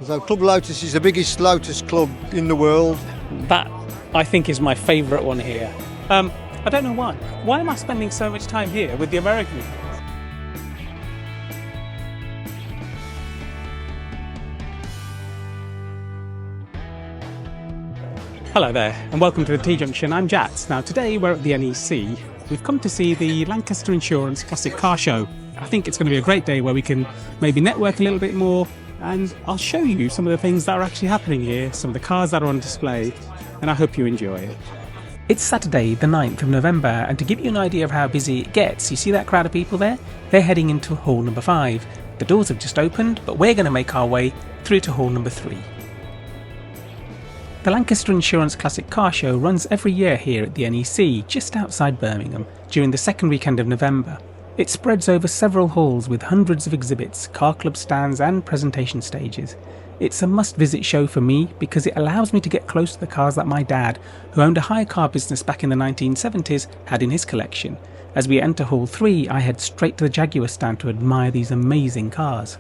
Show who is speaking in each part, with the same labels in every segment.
Speaker 1: So Club Lotus is the biggest Lotus club in the world.
Speaker 2: That, I think, is my favourite one here. I don't know why. Why am I spending so much time here with the Americans? Hello there, and welcome to the T-Junction. I'm Jats. Now today we're at the NEC. We've come to see the Lancaster Insurance Classic Car Show. I think it's going to be a great day where we can maybe network a little bit more, and I'll show you some of the things that are actually happening here, some of the cars that are on display, and I hope you enjoy it. It's Saturday the 9th of November, and to give you an idea of how busy it gets, you see that crowd of people there? They're heading into hall number 5. The doors have just opened, but we're going to make our way through to hall number 3. The Lancaster Insurance Classic Car Show runs every year here at the NEC, just outside Birmingham, during the second weekend of November. It spreads over several halls with hundreds of exhibits, car club stands and presentation stages. It's a must-visit show for me because it allows me to get close to the cars that my dad, who owned a hire car business back in the 1970s, had in his collection. As we enter Hall 3, I head straight to the Jaguar stand to admire these amazing cars.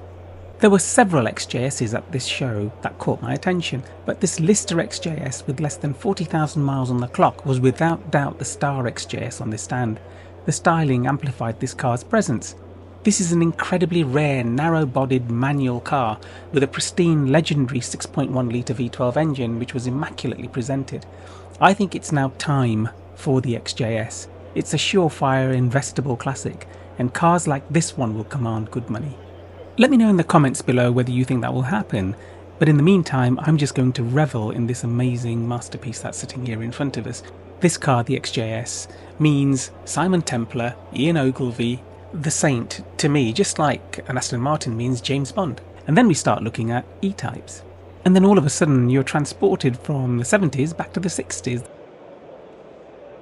Speaker 2: There were several XJSs at this show that caught my attention, but this Lister XJS with less than 40,000 miles on the clock was without doubt the star XJS on this stand. The styling amplified this car's presence. This is an incredibly rare, narrow-bodied manual car with a pristine, legendary 6.1 litre V12 engine which was immaculately presented. I think it's now time for the XJS. It's a surefire, investable classic, and cars like this one will command good money. Let me know in the comments below whether you think that will happen, but in the meantime I'm just going to revel in this amazing masterpiece that's sitting here in front of us. This car, the XJS, means Simon Templar, Ian Ogilvy, the Saint to me, just like an Aston Martin means James Bond. And then we start looking at E-types. And then all of a sudden you're transported from the 70s back to the 60s.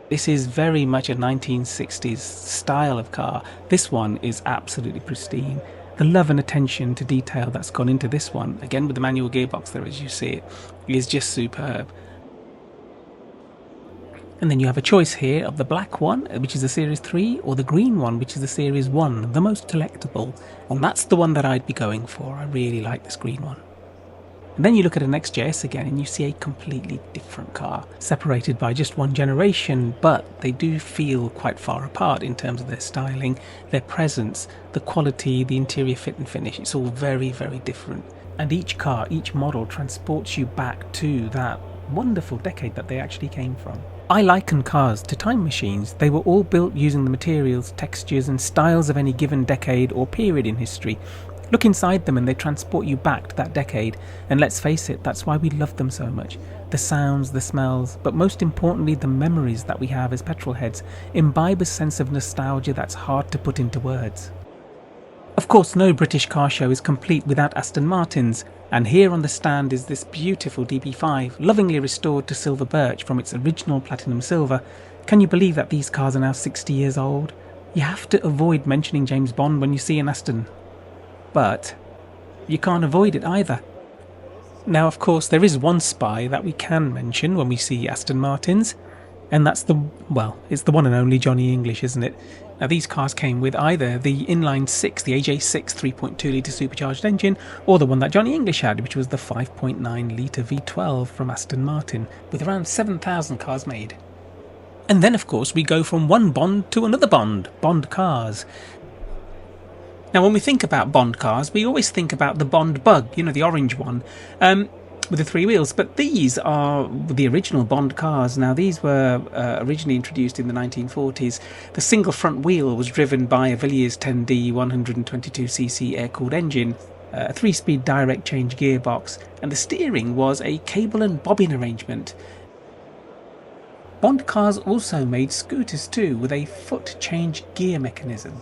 Speaker 2: This is very much a 1960s style of car. This one is absolutely pristine. The love and attention to detail that's gone into this one, again with the manual gearbox there as you see it, is just superb. And then you have a choice here of the black one, which is the Series 3, or the green one, which is the Series 1, the most collectible. And that's the one that I'd be going for. I really like this green one. And then you look at an XJS again and you see a completely different car, separated by just one generation, but they do feel quite far apart in terms of their styling, their presence, the quality, the interior fit and finish. It's all very, very different. And each car, each model transports you back to that wonderful decade that they actually came from. I liken cars to time machines. They were all built using the materials, textures and styles of any given decade or period in history. Look inside them and they transport you back to that decade, and let's face it, that's why we love them so much. The sounds, the smells, but most importantly the memories that we have as petrolheads imbibe a sense of nostalgia that's hard to put into words. Of course, no British car show is complete without Aston Martins, and here on the stand is this beautiful DB5, lovingly restored to silver birch from its original platinum silver. Can you believe that these cars are now 60 years old? You have to avoid mentioning James Bond when you see an Aston, but you can't avoid it either. Now, of course, there is one spy that we can mention when we see Aston Martins, and that's it's the one and only Johnny English, isn't it? Now, these cars came with either the inline 6, the AJ6 3.2 litre supercharged engine, or the one that Johnny English had, which was the 5.9 litre V12 from Aston Martin, with around 7,000 cars made. And then, of course, we go from one Bond to another Bond cars. Now, when we think about Bond cars, we always think about the Bond Bug, you know, the orange one, with the 3 wheels. But these are the original Bond cars. Now, these were originally introduced in the 1940s. The single front wheel was driven by a Villiers 10D 122cc air-cooled engine, a 3-speed direct change gearbox, and the steering was a cable and bobbin arrangement. Bond cars also made scooters too, with a foot change gear mechanism.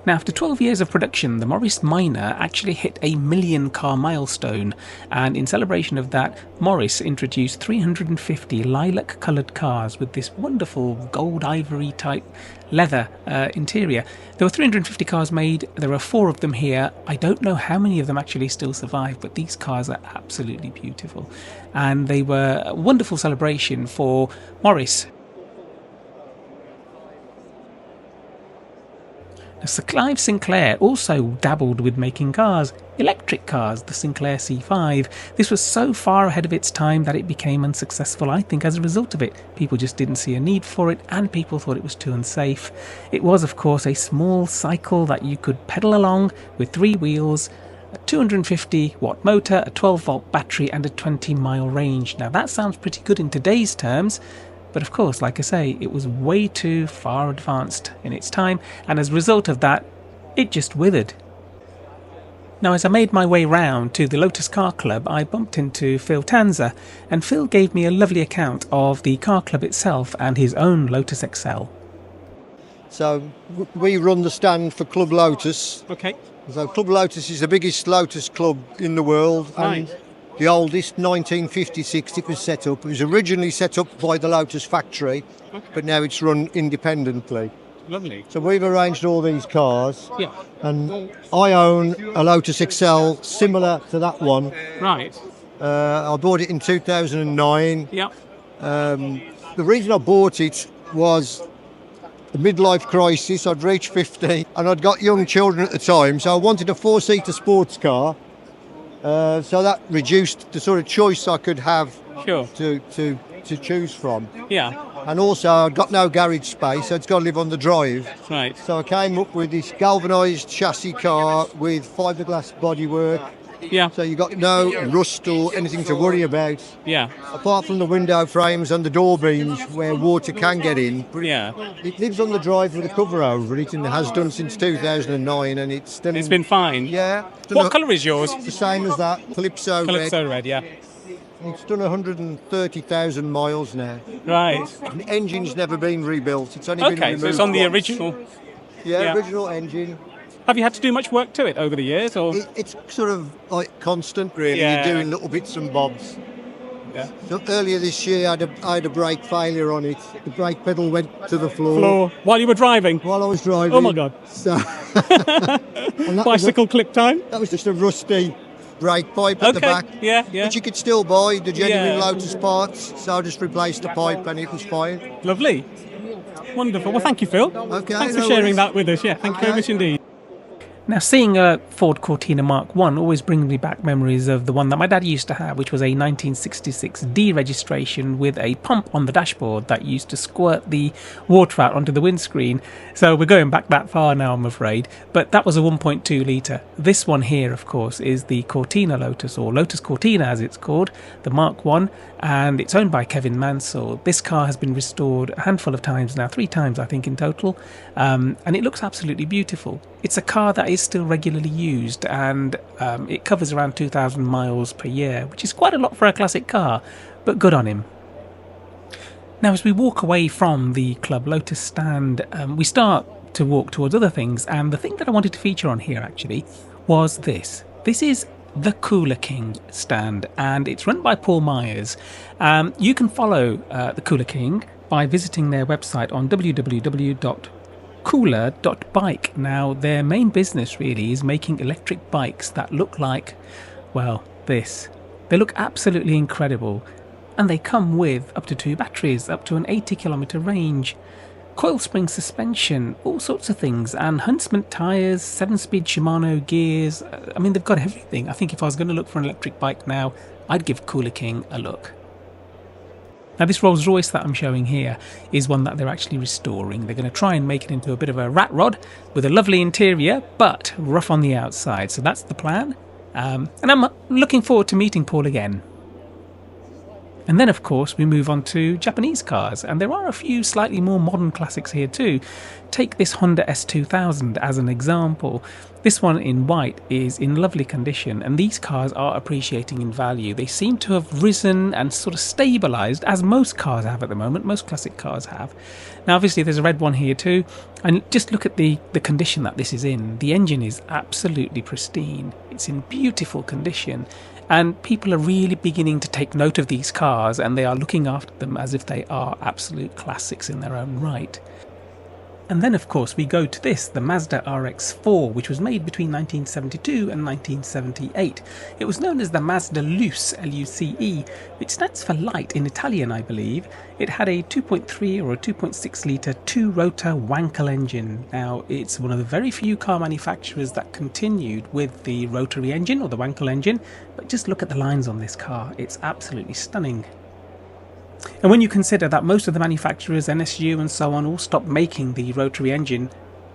Speaker 2: Now, after 12 years of production, the Morris Minor actually hit a 1 million car milestone, and in celebration of that, Morris introduced 350 lilac coloured cars with this wonderful gold ivory type leather interior. There were 350 cars made. There are 4 of them here. I don't know how many of them actually still survive, but these cars are absolutely beautiful, and they were a wonderful celebration for Morris. Now, Sir Clive Sinclair also dabbled with making cars, electric cars, the Sinclair C5. This was so far ahead of its time that it became unsuccessful, I think, as a result of it. People just didn't see a need for it, and people thought it was too unsafe. It was, of course, a small cycle that you could pedal along with 3 wheels, a 250-watt motor, a 12-volt battery, and a 20-mile range. Now, that sounds pretty good in today's terms, but of course, like I say, it was way too far advanced in its time, and as a result of that, it just withered. Now, as I made my way round to the Lotus Car Club, I bumped into Phil Tanzer, and Phil gave me a lovely account of the car club itself and his own Lotus XL.
Speaker 1: So we run the stand for Club Lotus.
Speaker 2: Okay.
Speaker 1: So Club Lotus is the biggest Lotus club in the world.
Speaker 2: Nice.
Speaker 1: And the oldest, 1956, it was set up. It was originally set up by the Lotus factory, but now it's run independently.
Speaker 2: Lovely.
Speaker 1: So we've arranged all these cars.
Speaker 2: Yeah.
Speaker 1: And I own a Lotus XL similar to that one.
Speaker 2: Right.
Speaker 1: I bought it in 2009.
Speaker 2: Yeah.
Speaker 1: The reason I bought it was a midlife crisis. I'd reached 50 and I'd got young children at the time, so I wanted a 4-seater sports car. So that reduced the sort of choice I could have to choose from.
Speaker 2: Yeah.
Speaker 1: And also I've got no garage space, so it's got to live on the drive.
Speaker 2: Right.
Speaker 1: So I came up with this galvanised chassis car with fiberglass bodywork.
Speaker 2: Yeah.
Speaker 1: So you got no rust or anything to worry about.
Speaker 2: Yeah.
Speaker 1: Apart from the window frames and the door beams where water can get in.
Speaker 2: Yeah.
Speaker 1: It lives on the drive with a cover over it and has done since 2009, and it's still...
Speaker 2: It's been fine.
Speaker 1: Yeah.
Speaker 2: What colour is yours?
Speaker 1: The same as that, Calypso red.
Speaker 2: Calypso red, yeah.
Speaker 1: It's done 130,000 miles now.
Speaker 2: Right.
Speaker 1: The engine's never been rebuilt. It's only been removed.
Speaker 2: Okay, so it's on the
Speaker 1: once.
Speaker 2: original.
Speaker 1: Yeah, original engine.
Speaker 2: Have you had to do much work to it over the years, or?
Speaker 1: It's sort of like constant, really.
Speaker 2: Yeah.
Speaker 1: You're doing little bits and bobs.
Speaker 2: Yeah.
Speaker 1: So earlier this year, I had a brake failure on it. The brake pedal went to the floor.
Speaker 2: While you were driving?
Speaker 1: While I was driving.
Speaker 2: Oh my God.
Speaker 1: So
Speaker 2: Bicycle clip time?
Speaker 1: That was just a rusty brake pipe at the back.
Speaker 2: Yeah.
Speaker 1: Which you could still buy, the genuine Lotus parts. So I just replaced the pipe and it was fine.
Speaker 2: Lovely. Wonderful. Well, thank you, Phil.
Speaker 1: Okay.
Speaker 2: Thanks for sharing that with us. Yeah, thank you very much indeed. Now, seeing a Ford Cortina Mark I always brings me back memories of the one that my dad used to have, which was a 1966 D registration with a pump on the dashboard that used to squirt the water out onto the windscreen. So we're going back that far now, I'm afraid. But that was a 1.2 litre. This one here, of course, is the Cortina Lotus, or Lotus Cortina as it's called, the Mark I, and it's owned by Kevin Mansell. This car has been restored a handful of times now, 3 times I think in total, and it looks absolutely beautiful. It's a car that is still regularly used, and it covers around 2,000 miles per year, which is quite a lot for a classic car, but good on him. Now, as we walk away from the Club Lotus stand, we start to walk towards other things, and the thing that I wanted to feature on here actually was this. This is the Cooler King stand, and it's run by Paul Myers. You can follow the Cooler King by visiting their website on www.cooler.bike. Now, their main business really is making electric bikes that look like, well, this. They look absolutely incredible, and they come with up to 2 batteries, up to an 80-kilometre range, coil spring suspension, all sorts of things, and Huntsman tyres, 7-speed Shimano gears. I mean, they've got everything. I think if I was going to look for an electric bike now, I'd give Cooler King a look. Now, this Rolls Royce that I'm showing here is one that they're actually restoring. They're going to try and make it into a bit of a rat rod with a lovely interior, but rough on the outside. So that's the plan. And I'm looking forward to meeting Paul again. And then, of course, we move on to Japanese cars, and there are a few slightly more modern classics here too. Take this Honda S2000 as an example. This one in white is in lovely condition, and these cars are appreciating in value. They seem to have risen and sort of stabilised, as most cars have at the moment, most classic cars have. Now, obviously, there's a red one here too, and just look at the condition that this is in. The engine is absolutely pristine. It's in beautiful condition. And people are really beginning to take note of these cars, and they are looking after them as if they are absolute classics in their own right. And then of course we go to this, the Mazda RX-4, which was made between 1972 and 1978. It was known as the Mazda Luce, L-U-C-E, which stands for light in Italian, I believe. It had a 2.3 or a 2.6 litre two-rotor Wankel engine. Now, it's one of the very few car manufacturers that continued with the rotary engine or the Wankel engine, but just look at the lines on this car. It's absolutely stunning. And when you consider that most of the manufacturers, NSU and so on, all stopped making the rotary engine,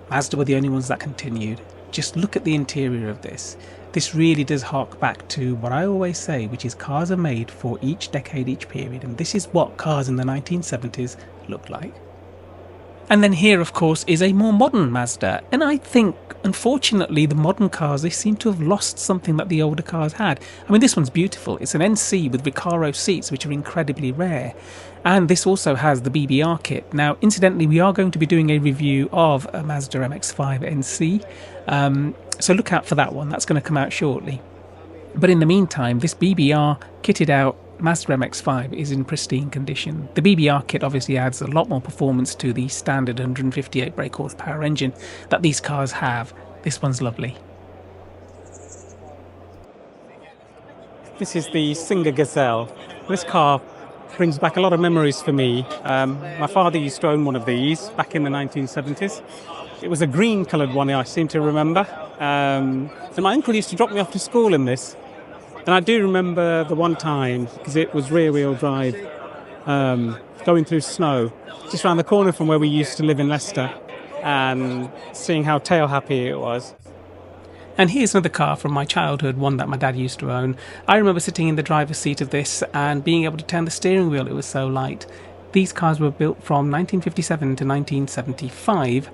Speaker 2: Mazda were the only ones that continued. Just look at the interior of this. This really does hark back to what I always say, which is cars are made for each decade, each period, and this is what cars in the 1970s looked like. And then here, of course, is a more modern Mazda, and I think, unfortunately, the modern cars, they seem to have lost something that the older cars had. I mean, this one's beautiful. It's an NC with Recaro seats, which are incredibly rare. And this also has the BBR kit. Now, incidentally, we are going to be doing a review of a Mazda MX-5 NC, so look out for that one. That's going to come out shortly. But in the meantime, this BBR kitted out Mazda MX-5 is in pristine condition. The BBR kit obviously adds a lot more performance to the standard 158 brake horsepower engine that these cars have. This one's lovely. This is the Singer Gazelle. This car brings back a lot of memories for me. My father used to own one of these back in the 1970s. It was a green coloured one, I seem to remember. And my uncle used to drop me off to school in this. And I do remember the one time, because it was rear-wheel drive, going through snow, just around the corner from where we used to live in Leicester, and seeing how tail-happy it was. And here's another car from my childhood, one that my dad used to own. I remember sitting in the driver's seat of this and being able to turn the steering wheel, it was so light. These cars were built from 1957 to 1975.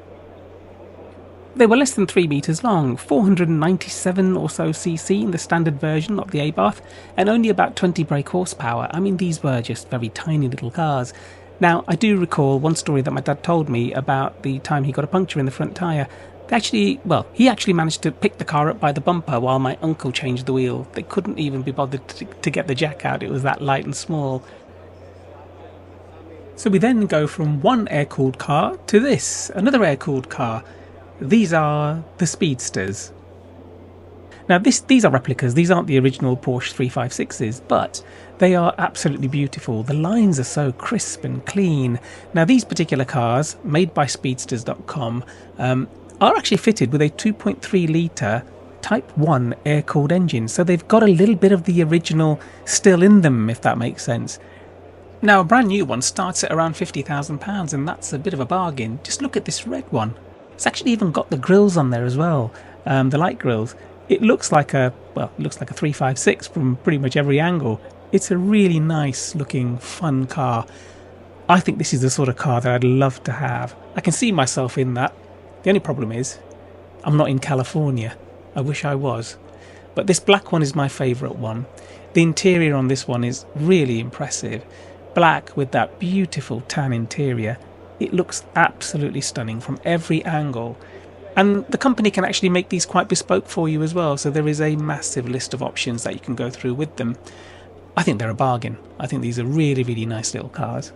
Speaker 2: They were less than 3 metres long, 497 or so cc in the standard version of the Abarth, and only about 20 brake horsepower. I mean, these were just very tiny little cars. Now, I do recall one story that my dad told me about the time he got a puncture in the front tyre. He actually managed to pick the car up by the bumper while my uncle changed the wheel. They couldn't even be bothered to get the jack out, it was that light and small. So we then go from one air-cooled car to this, another air-cooled car. These are the Speedsters. Now these are replicas, these aren't the original Porsche 356s, but they are absolutely beautiful. The lines are so crisp and clean. Now these particular cars, made by Speedsters.com, are actually fitted with a 2.3 litre Type 1 air-cooled engine, so they've got a little bit of the original still in them, if that makes sense. Now a brand new one starts at around £50,000, and that's a bit of a bargain. Just look at this red one. It's actually even got the grills on there as well, the light grills. It looks like a 356 from pretty much every angle. It's a really nice looking, fun car. I think this is the sort of car that I'd love to have. I can see myself in that. The only problem is, I'm not in California. I wish I was. But this black one is my favourite one. The interior on this one is really impressive. Black with that beautiful tan interior. It looks absolutely stunning from every angle. And the company can actually make these quite bespoke for you as well, so there is a massive list of options that you can go through with them. I think they're a bargain. I think these are really, really nice little cars.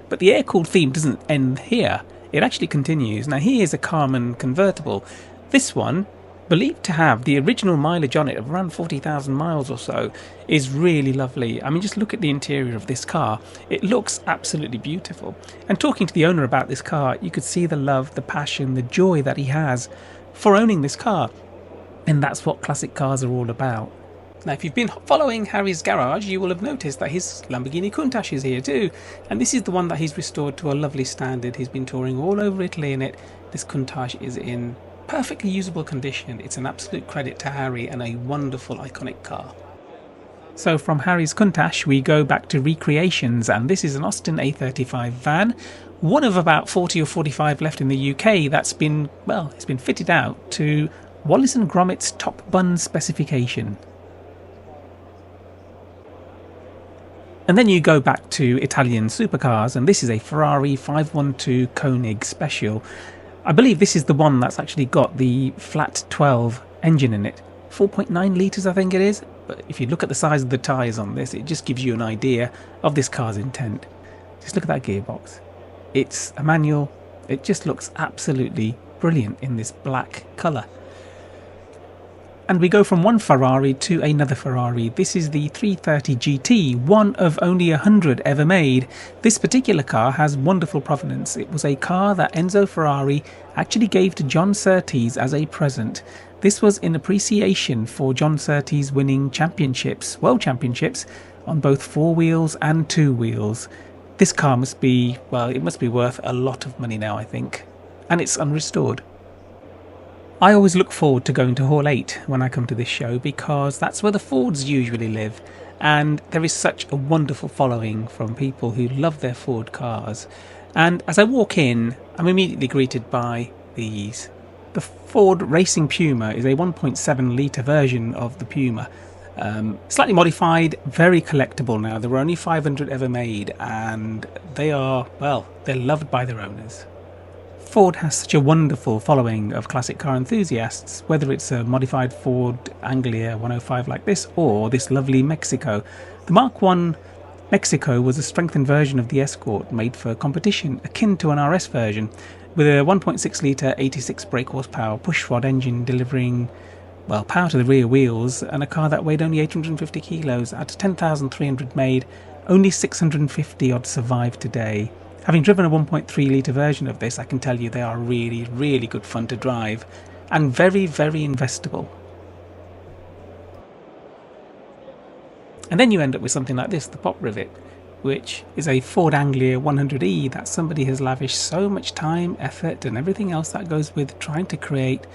Speaker 2: But the air-cooled theme doesn't end here. It actually continues. Now here's a Carman convertible. This one, believed to have the original mileage on it of around 40,000 miles or so, is really lovely. I mean, just look at the interior of this car. It looks absolutely beautiful. And talking to the owner about this car, you could see the love, the passion, the joy that he has for owning this car. And that's what classic cars are all about. Now, if you've been following Harry's garage, you will have noticed that his Lamborghini Countach is here too. And this is the one that he's restored to a lovely standard. He's been touring all over Italy in it. This Countach is in perfectly usable condition. It's an absolute credit to Harry and a wonderful, iconic car. So from Harry's Countach, we go back to recreations, and this is an Austin A35 van, one of about 40 or 45 left in the UK that's been, well, it's been fitted out to Wallace & Gromit's Top Bun specification. And then you go back to Italian supercars, and this is a Ferrari 512 Koenig Special. I believe this is the one that's actually got the flat 12 engine in it. 4.9 litres I think it is, but if you look at the size of the tyres on this, it just gives you an idea of this car's intent. Just look at that gearbox. It's a manual It just looks absolutely brilliant in this black colour. And we go from one Ferrari to another Ferrari. This is the 330 GT, one of only 100 ever made. This particular car has wonderful provenance. It was a car that Enzo Ferrari actually gave to John Surtees as a present. This was in appreciation for John Surtees winning championships, world championships, on both 4 wheels and 2 wheels. This car must be, well, it must be worth a lot of money now, I think. And it's unrestored. I always look forward to going to Hall 8 when I come to this show, because that's where the Fords usually live, and there is such a wonderful following from people who love their Ford cars. And as I walk in, I'm immediately greeted by these. The Ford Racing Puma is a 1.7 litre version of the Puma. Slightly modified, very collectible now. There were only 500 ever made, and they are, well, they're loved by their owners. Ford has such a wonderful following of classic car enthusiasts, whether it's a modified Ford Anglia 105 like this, or this lovely Mexico. The Mark I Mexico was a strengthened version of the Escort, made for competition, akin to an RS version, with a 1.6 litre 86 brake horsepower push-rod engine delivering, well, power to the rear wheels, and a car that weighed only 850 kilos. Out of 10,300 made, only 650 odd survive today. Having driven a 1.3 litre version of this, I can tell you they are really, really good fun to drive, and very, very investable. And then you end up with something like this, the Pop Rivet, which is a Ford Anglia 100E that somebody has lavished so much time, effort and everything else that goes with trying to create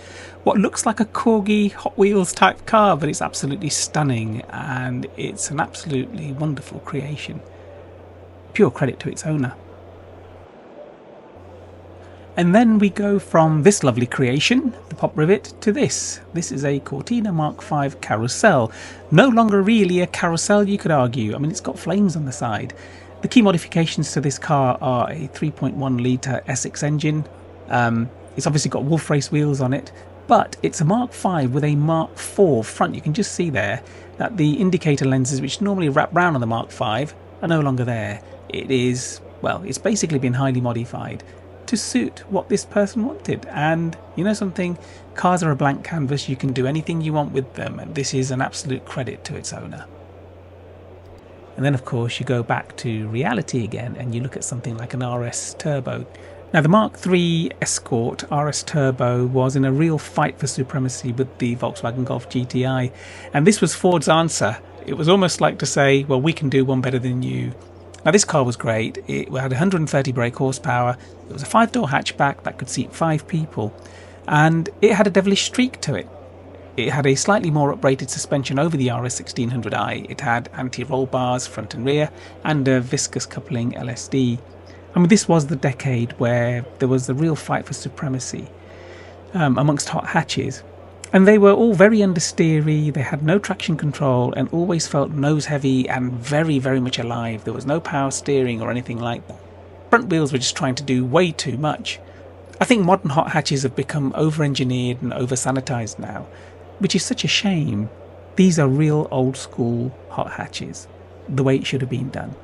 Speaker 2: what looks like a corgi Hot Wheels type car, but it's absolutely stunning, and it's an absolutely wonderful creation. Pure credit to its owner. And then we go from this lovely creation, the Pop Rivet, to this. This is a Cortina Mark V Carousel. No longer really a carousel, you could argue. I mean, it's got flames on the side. The key modifications to this car are a 3.1 litre Essex engine. It's obviously got wolf race wheels on it, but it's a Mark V with a Mark IV front. You can just see there that the indicator lenses, which normally wrap round on the Mark V, are no longer there. It is, well, it's basically been highly modified to suit what this person wanted. And you know something, cars are a blank canvas, you can do anything you want with them, and this is an absolute credit to its owner. And then of course you go back to reality again and you look at something like an RS Turbo. Now the Mark III Escort RS Turbo was in a real fight for supremacy with the Volkswagen Golf GTI, and this was Ford's answer. It was almost like to say, well, we can do one better than you. Now this car was great. It had 130 brake horsepower, it was a 5-door hatchback that could seat 5 people, and it had a devilish streak to it. It had a slightly more uprated suspension over the RS 1600i, it had anti-roll bars front and rear, and a viscous coupling LSD. I mean, this was the decade where there was a real fight for supremacy amongst hot hatches. And they were all very understeery, they had no traction control, and always felt nose heavy and very, very much alive. There was no power steering or anything like that. Front wheels were just trying to do way too much. I think modern hot hatches have become over-engineered and over-sanitized now, which is such a shame. These are real old school hot hatches, the way it should have been done.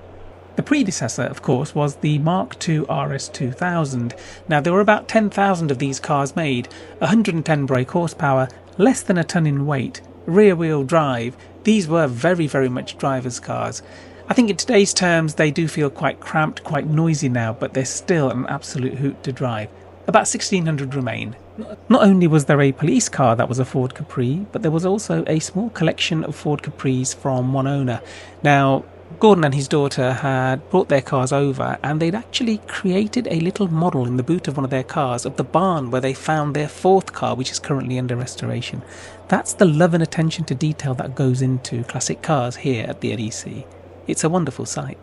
Speaker 2: The predecessor, of course, was the Mark II RS 2000. Now, there were about 10,000 of these cars made, 110 brake horsepower, less than a ton in weight, rear-wheel drive. These were very, very much driver's cars. I think in today's terms, they do feel quite cramped, quite noisy now, but they're still an absolute hoot to drive. About 1,600 remain. Not only was there a police car that was a Ford Capri, but there was also a small collection of Ford Capris from one owner. Now, Gordon and his daughter had brought their cars over, and they'd actually created a little model in the boot of one of their cars of the barn where they found their 4th car, which is currently under restoration. That's the love and attention to detail that goes into classic cars here at the NEC. It's a wonderful sight.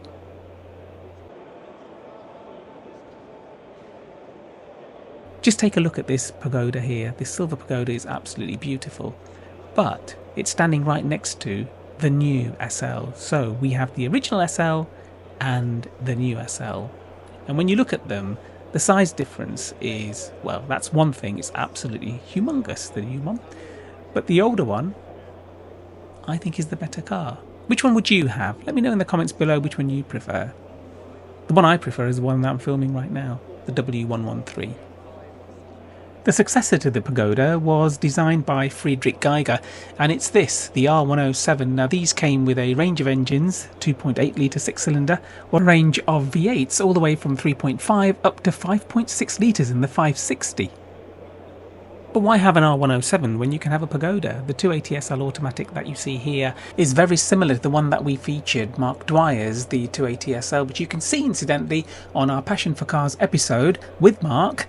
Speaker 2: Just take a look at this pagoda here. This silver pagoda is absolutely beautiful, but it's standing right next to the new SL. So we have the original SL and the new SL, and when you look at them, the size difference is, well, that's one thing, it's absolutely humongous, the new one, but the older one I think is the better car. Which one would you have? Let me know in the comments below which one you prefer. The one I prefer is the one that I'm filming right now. the W113. The successor to the Pagoda was designed by Friedrich Geiger, and it's this, the R107. Now these came with a range of engines, 2.8 litre 6-cylinder, or a range of V8s all the way from 3.5 up to 5.6 litres in the 560. But why have an R107 when you can have a Pagoda? The 280SL automatic that you see here is very similar to the one that we featured, Mark Dwyer's, the 280SL, which you can see incidentally on our Passion for Cars episode with Mark.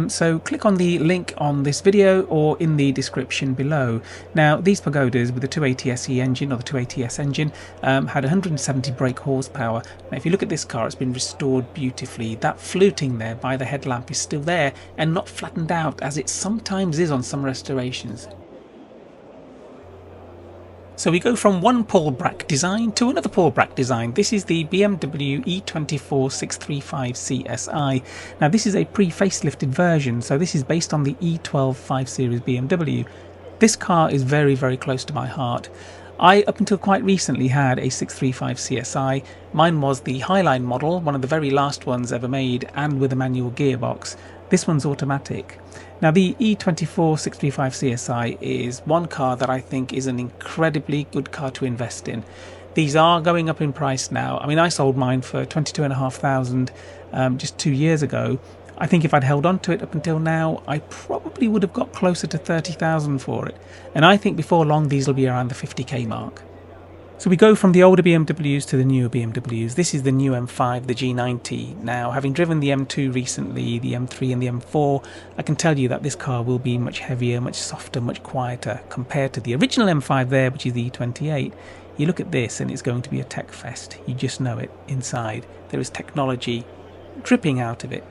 Speaker 2: So click on the link on this video or in the description below. Now these Pagodas with the 280SE engine or the 280S engine had 170 brake horsepower. Now if you look at this car, it's been restored beautifully. That fluting there by the headlamp is still there and not flattened out as it sometimes is on some restorations. So we go from one Paul Bracq design to another Paul Bracq design. This is the BMW E24 635 CSI. Now this is a pre-facelifted version, so this is based on the E12 5 Series BMW. This car is very, very close to my heart. I, up until quite recently, had a 635 CSI. Mine was the Highline model, one of the very last ones ever made, and with a manual gearbox. This one's automatic. Now the E24 635 CSI is one car that I think is an incredibly good car to invest in. These are going up in price now. I mean, I sold mine for $22,500 just 2 years ago. I think if I'd held on to it up until now, I probably would have got closer to $30,000 for it. And I think before long, these will be around the 50k mark. So we go from the older BMWs to the newer BMWs. This is the new M5, the G90. Now, having driven the M2 recently, the M3 and the M4, I can tell you that this car will be much heavier, much softer, much quieter compared to the original M5 there, which is the E28. You look at this and it's going to be a tech fest. You just know it inside. There is technology dripping out of it.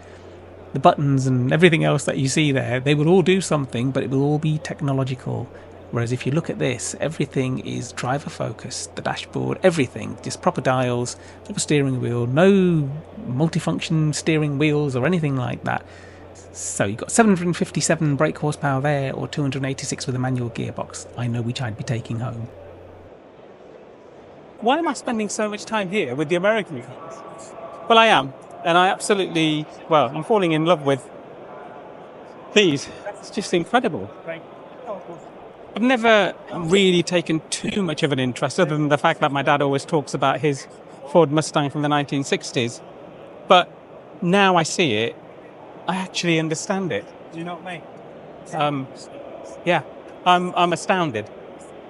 Speaker 2: The buttons and everything else that you see there, they will all do something, but it will all be technological. Whereas if you look at this, everything is driver focused, the dashboard, everything, just proper dials, proper steering wheel, no multifunction steering wheels or anything like that. So you've got 757 brake horsepower there, or 286 with a manual gearbox. I know which I'd be taking home. Why am I spending so much time here with the American cars? Well, I am, and I absolutely, well, I'm falling in love with these. It's just incredible. I've never really taken too much of an interest, other than the fact that my dad always talks about his Ford Mustang from the 1960s. But now I see it, I actually understand it. Do you know what I mean? Yeah, I'm astounded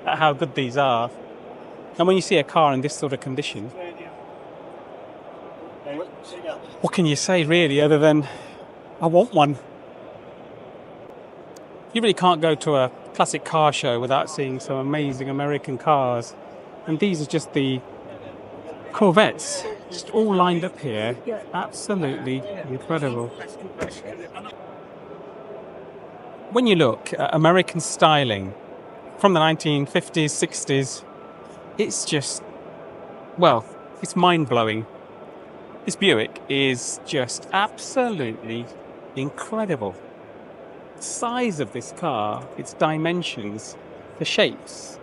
Speaker 2: at how good these are. And when you see a car in this sort of condition, what can you say really, other than, I want one? You really can't go to a classic car show without seeing some amazing American cars. And these are just the Corvettes, just all lined up here. Absolutely incredible. When you look at American styling from the 1950s, 60s, it's just, well, it's mind-blowing. This Buick is just absolutely incredible. The size of this car, its dimensions, the shapes,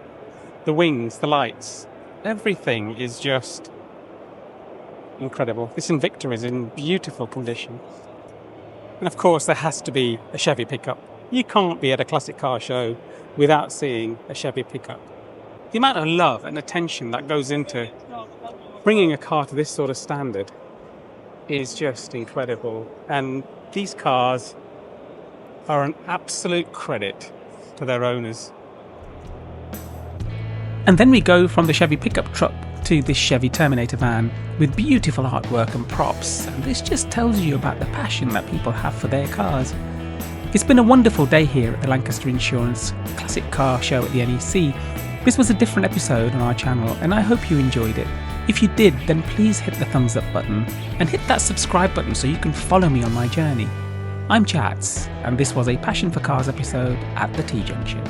Speaker 2: the wings, the lights, everything is just incredible. This Invicta is in beautiful condition. And of course there has to be a Chevy pickup. You can't be at a classic car show without seeing a Chevy pickup. The amount of love and attention that goes into bringing a car to this sort of standard is just incredible. And these cars are an absolute credit to their owners. And then we go from the Chevy pickup truck to this Chevy Terminator van with beautiful artwork and props, and this just tells you about the passion that people have for their cars. It's been a wonderful day here at the Lancaster Insurance Classic Car Show at the NEC. This was a different episode on our channel, and I hope you enjoyed it. If you did, then please hit the thumbs up button and hit that subscribe button so you can follow me on my journey. I'm Chats, and this was a Passion for Cars episode at the T-Junction.